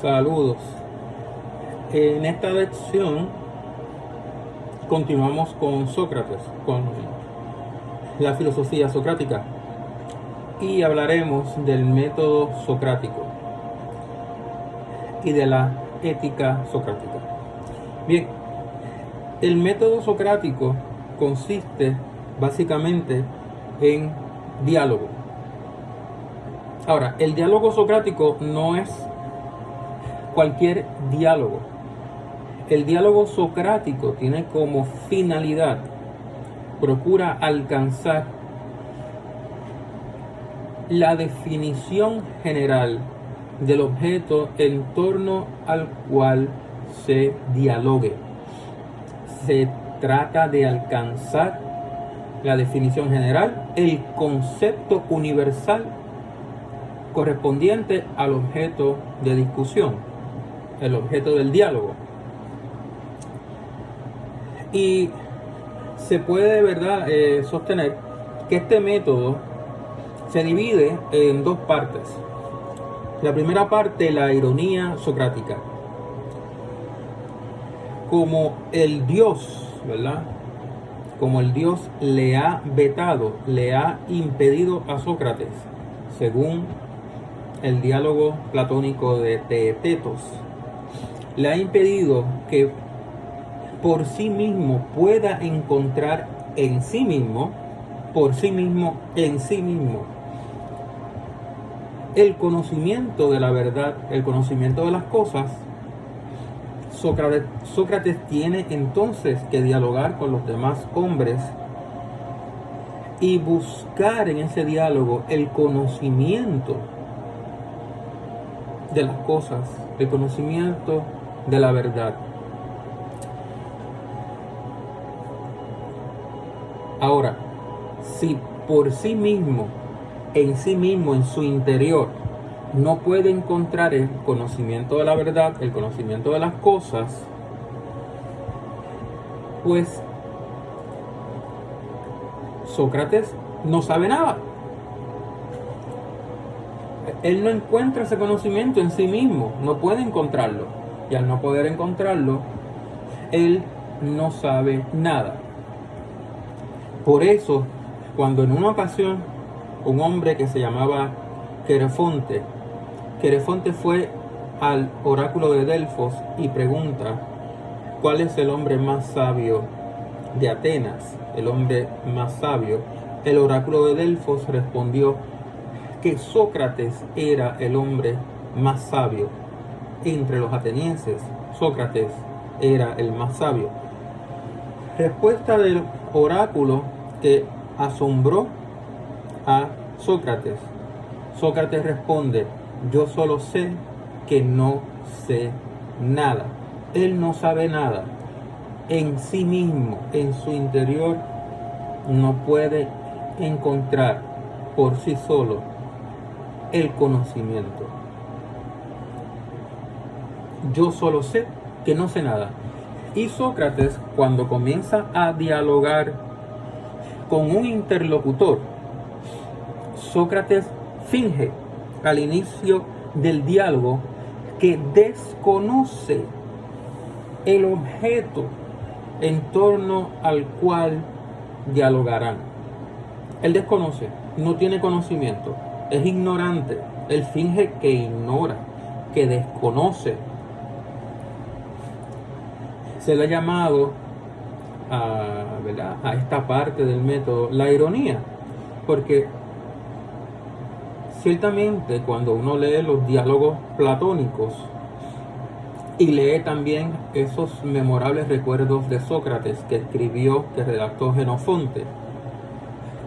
Saludos. En esta lección continuamos con Sócrates, con la filosofía socrática, y hablaremos del método socrático y de la ética socrática. Bien, el método socrático consiste básicamente en diálogo. Ahora, el diálogo socrático no es cualquier diálogo. El diálogo socrático tiene como finalidad, procura alcanzar la definición general del objeto en torno al cual se dialogue. Se trata de alcanzar la definición general, el concepto universal correspondiente al objeto de discusión, el objeto del diálogo. Y se puede, ¿verdad?, sostener que este método se divide en dos partes. La primera parte, la ironía socrática. Como el Dios, ¿verdad?, como el Dios le ha vetado, le ha impedido a Sócrates, según el diálogo platónico de Teetetos, le ha impedido que por sí mismo pueda encontrar en sí mismo, por sí mismo, en sí mismo, el conocimiento de la verdad, el conocimiento de las cosas. Sócrates tiene entonces que dialogar con los demás hombres y buscar en ese diálogo el conocimiento de las cosas, el conocimiento de la verdad. Ahora, si por sí mismo, en su interior, no puede encontrar el conocimiento de la verdad, el conocimiento de las cosas, pues Sócrates no sabe nada. Él no encuentra ese conocimiento en sí mismo, no puede encontrarlo. Y al no poder encontrarlo, él no sabe nada. Por eso, cuando en una ocasión un hombre que se llamaba Querefonte fue al oráculo de Delfos y pregunta: ¿cuál es el hombre más sabio de Atenas? El hombre más sabio. El oráculo de Delfos respondió que Sócrates era el hombre más sabio entre los atenienses. Sócrates era el más sabio. Respuesta del oráculo que asombró a Sócrates. Sócrates responde: yo solo sé que no sé nada. Él no sabe nada. En sí mismo, en su interior, no puede encontrar por sí solo el conocimiento. Yo solo sé que no sé nada. Y Sócrates, cuando comienza a dialogar con un interlocutor, Sócrates finge al inicio del diálogo que desconoce el objeto en torno al cual dialogarán. Él desconoce, no tiene conocimiento, es ignorante. Él finge que ignora, que desconoce. Se le ha llamado a esta parte del método la ironía, porque ciertamente cuando uno lee los diálogos platónicos y lee también esos memorables recuerdos de Sócrates que escribió, que redactó Jenofonte,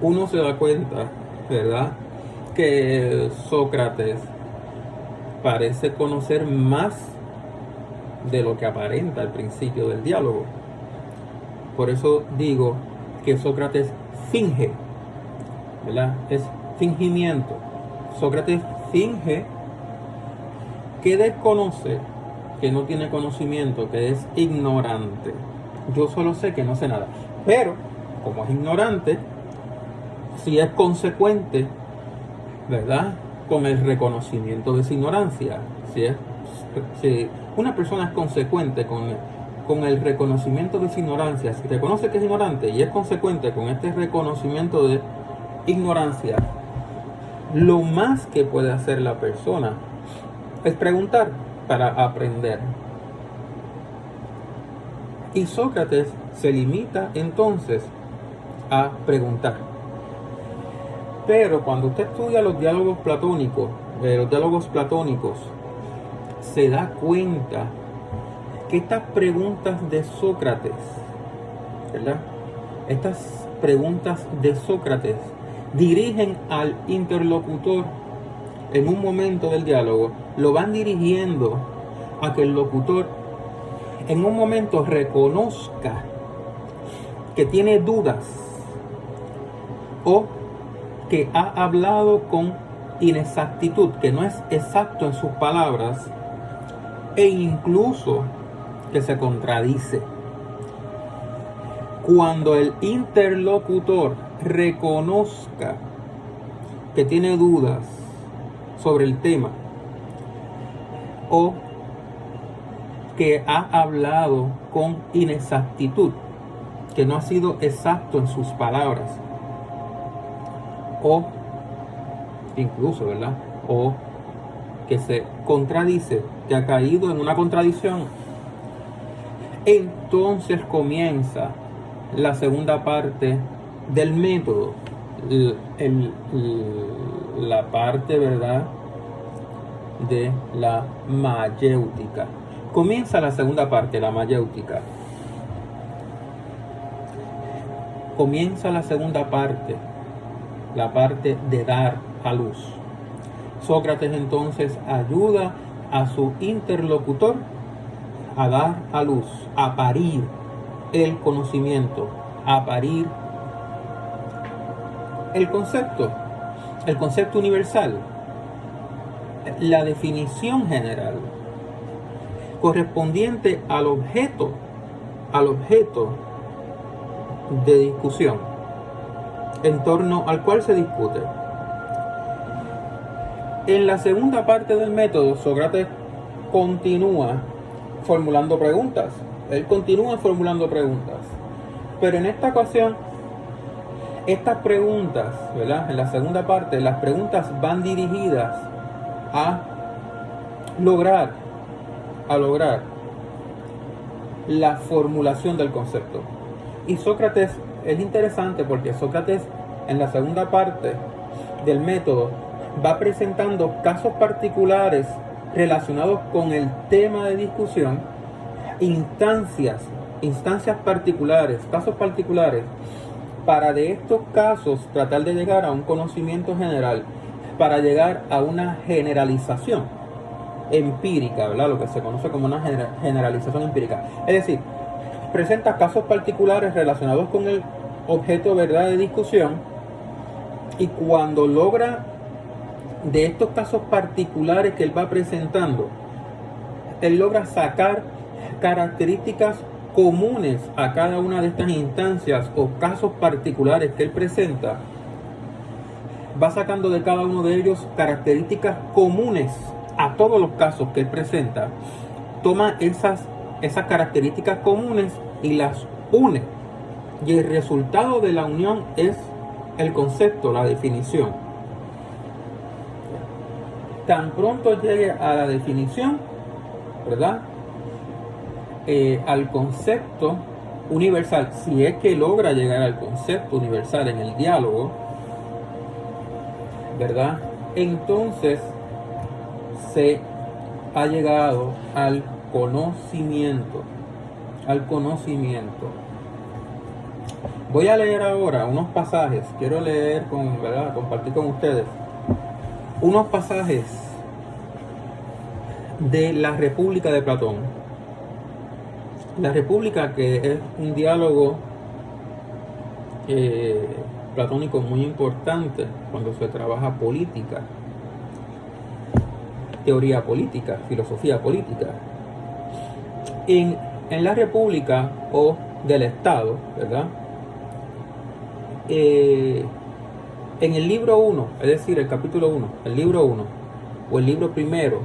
uno se da cuenta, ¿verdad?, que Sócrates parece conocer más de lo que aparenta al principio del diálogo. Por eso digo que Sócrates finge, ¿verdad? Es fingimiento. Sócrates finge que desconoce, que no tiene conocimiento, que es ignorante. Yo solo sé que no sé nada. Pero, como es ignorante, si es consecuente, ¿verdad?, con el reconocimiento de esa ignorancia. Si es si una persona es consecuente con el reconocimiento de su ignorancia, si reconoce que es ignorante y es consecuente con este reconocimiento de ignorancia, lo más que puede hacer la persona es preguntar para aprender. Y Sócrates se limita entonces a preguntar. Pero cuando usted estudia los diálogos platónicos, se da cuenta que estas preguntas de Sócrates, ¿verdad? Estas preguntas de Sócrates dirigen al interlocutor en un momento del diálogo, lo van dirigiendo a que el locutor en un momento reconozca que tiene dudas o que ha hablado con inexactitud, que no es exacto en sus palabras e incluso que se contradice. Cuando el interlocutor reconozca que tiene dudas sobre el tema o que ha hablado con inexactitud, que no ha sido exacto en sus palabras, o incluso, ¿verdad? O que se contradice, que ha caído en una contradicción, entonces comienza la segunda parte del método, la parte, ¿verdad?, de la mayéutica. Comienza la segunda parte, la mayéutica. Comienza la segunda parte, la parte de dar a luz. Sócrates entonces ayuda a su interlocutor a dar a luz, a parir el conocimiento, a parir el concepto universal, la definición general correspondiente al objeto de discusión en torno al cual se discute. En la segunda parte del método, Sócrates continúa formulando preguntas. Él continúa formulando preguntas. Pero en esta ocasión, estas preguntas, ¿verdad?, en la segunda parte, las preguntas van dirigidas a lograr la formulación del concepto. Y Sócrates es interesante porque Sócrates en la segunda parte del método va presentando casos particulares relacionados con el tema de discusión, instancias particulares, casos particulares, para de estos casos tratar de llegar a un conocimiento general, para llegar a una generalización empírica, ¿verdad?, lo que se conoce como una generalización empírica. Es decir, presenta casos particulares relacionados con el objeto, ¿verdad?, de discusión, y cuando logra de estos casos particulares que él va presentando, él logra sacar características comunes a cada una de estas instancias o casos particulares que él presenta. Va sacando de cada uno de ellos características comunes a todos los casos que él presenta. Toma esas características comunes y las une. Y el resultado de la unión es el concepto, la definición. Tan pronto llegue a la definición, ¿verdad?, al concepto universal, si es que logra llegar al concepto universal en el diálogo, ¿verdad?, entonces se ha llegado al conocimiento. Voy a leer ahora unos pasajes. Quiero leer compartir con ustedes unos pasajes de la República de Platón. La República, que es un diálogo platónico muy importante cuando se trabaja política, teoría política, filosofía política. En la República o del Estado, ¿verdad?, en el libro 1, es decir, el capítulo 1, el libro 1 o el libro primero,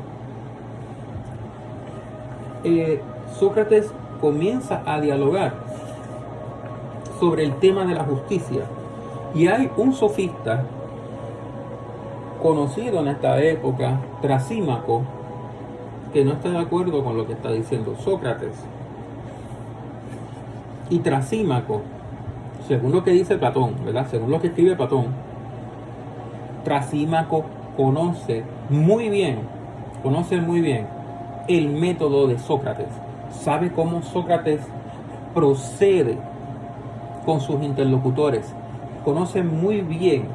Sócrates comienza a dialogar sobre el tema de la justicia. Y hay un sofista conocido en esta época, Trasímaco, que no está de acuerdo con lo que está diciendo Sócrates. Y Trasímaco, según lo que dice Platón, ¿verdad? Según lo que escribe Platón, Trasímaco conoce muy bien el método de Sócrates. Sabe cómo Sócrates procede con sus interlocutores. Conoce muy bien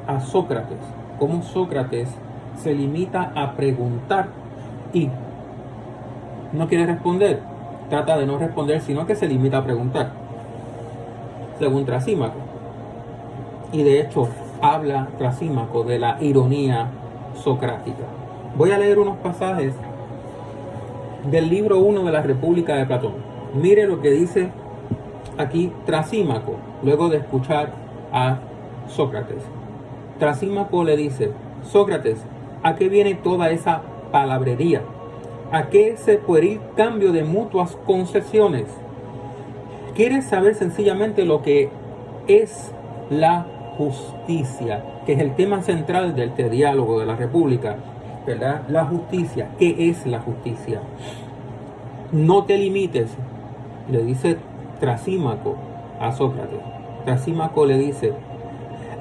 a Sócrates, cómo Sócrates se limita a preguntar y no quiere responder. Trata de no responder, sino que se limita a preguntar, según Trasímaco. Y de hecho, habla Trasímaco de la ironía socrática. Voy a leer unos pasajes del libro 1 de la República de Platón. Mire lo que dice aquí Trasímaco, luego de escuchar a Sócrates. Trasímaco le dice: Sócrates, ¿a qué viene toda esa palabrería? ¿A qué ese pueril cambio de mutuas concesiones? ¿Quieres saber sencillamente lo que es la justicia? Que es el tema central de este diálogo de la República, ¿verdad? La justicia. ¿Qué es la justicia? No te limites, le dice Trasímaco a Sócrates. Trasímaco le dice: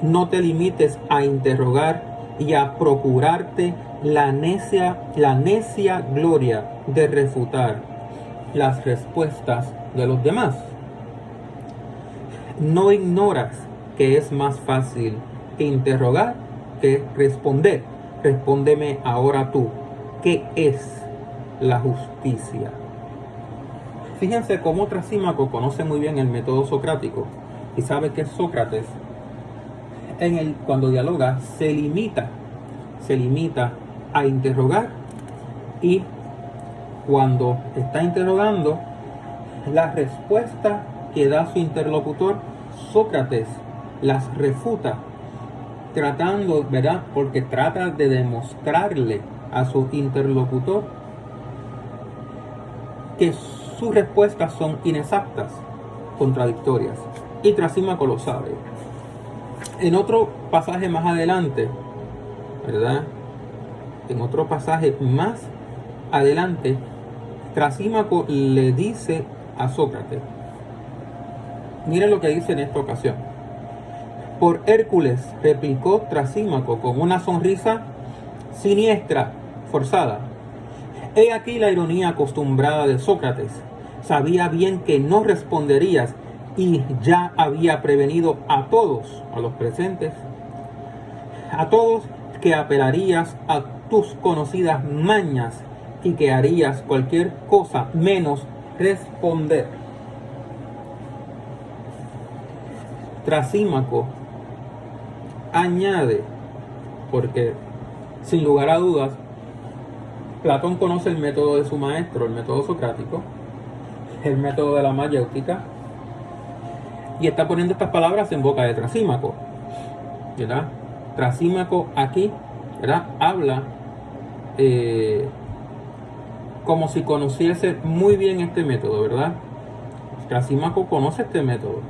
no te limites a interrogar y a procurarte la necia gloria de refutar las respuestas de los demás. No ignoras que es más fácil interrogar que responder. Respóndeme ahora tú, ¿qué es la justicia? Fíjense cómo Trasímaco conoce muy bien el método socrático y sabe que Sócrates, cuando dialoga, se limita a interrogar, y cuando está interrogando, la respuesta que da su interlocutor, Sócrates las refuta, tratando, ¿verdad? Porque trata de demostrarle a su interlocutor que sus respuestas son inexactas, contradictorias, y Trasímaco lo sabe. En otro pasaje más adelante, ¿verdad? En otro pasaje más adelante, Trasímaco le dice a Sócrates, miren lo que dice en esta ocasión: por Hércules, replicó Trasímaco con una sonrisa siniestra, forzada, he aquí la ironía acostumbrada de Sócrates. Sabía bien que no responderías y ya había prevenido a todos, a los presentes, a todos, que apelarías a tus conocidas mañas y que harías cualquier cosa menos responder. Trasímaco añade, porque sin lugar a dudas Platón conoce el método de su maestro, el método socrático, el método de la mayéutica, y está poniendo estas palabras en boca de Trasímaco, ¿verdad? Trasímaco aquí, ¿verdad?, habla como si conociese muy bien este método, ¿verdad? Trasímaco conoce este método,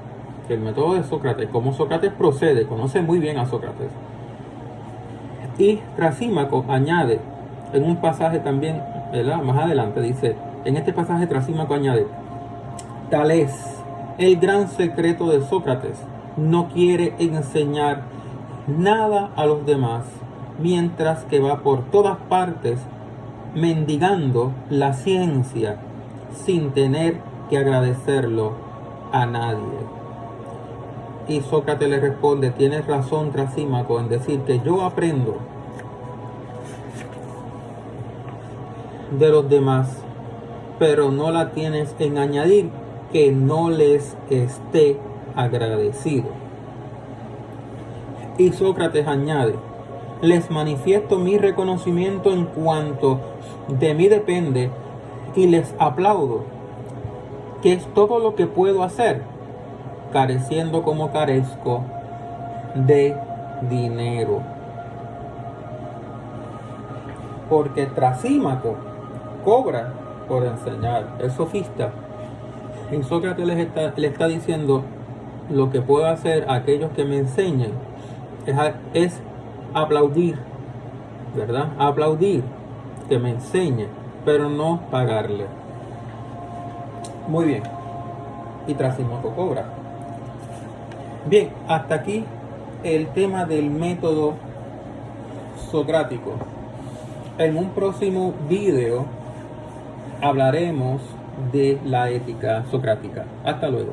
el método de Sócrates, cómo Sócrates procede, conoce muy bien a Sócrates. Y Trasímaco añade en un pasaje también, ¿verdad?, más adelante, dice, en este pasaje Trasímaco añade: tal es el gran secreto de Sócrates, no quiere enseñar nada a los demás, mientras que va por todas partes mendigando la ciencia sin tener que agradecerlo a nadie. Y Sócrates le responde: tienes razón, Trasímaco, en decir que yo aprendo de los demás, pero no la tienes en añadir que no les esté agradecido. Y Sócrates añade: les manifiesto mi reconocimiento en cuanto de mí depende y les aplaudo, que es todo lo que puedo hacer, careciendo como carezco de dinero. Porque Trasímaco cobra por enseñar. El sofista, en Sócrates le está diciendo: lo que puedo hacer a aquellos que me enseñen es aplaudir, ¿verdad? Aplaudir, que me enseñe, pero no pagarle. Muy bien. Y Trasímaco cobra. Bien, hasta aquí el tema del método socrático. En un próximo video hablaremos de la ética socrática. Hasta luego.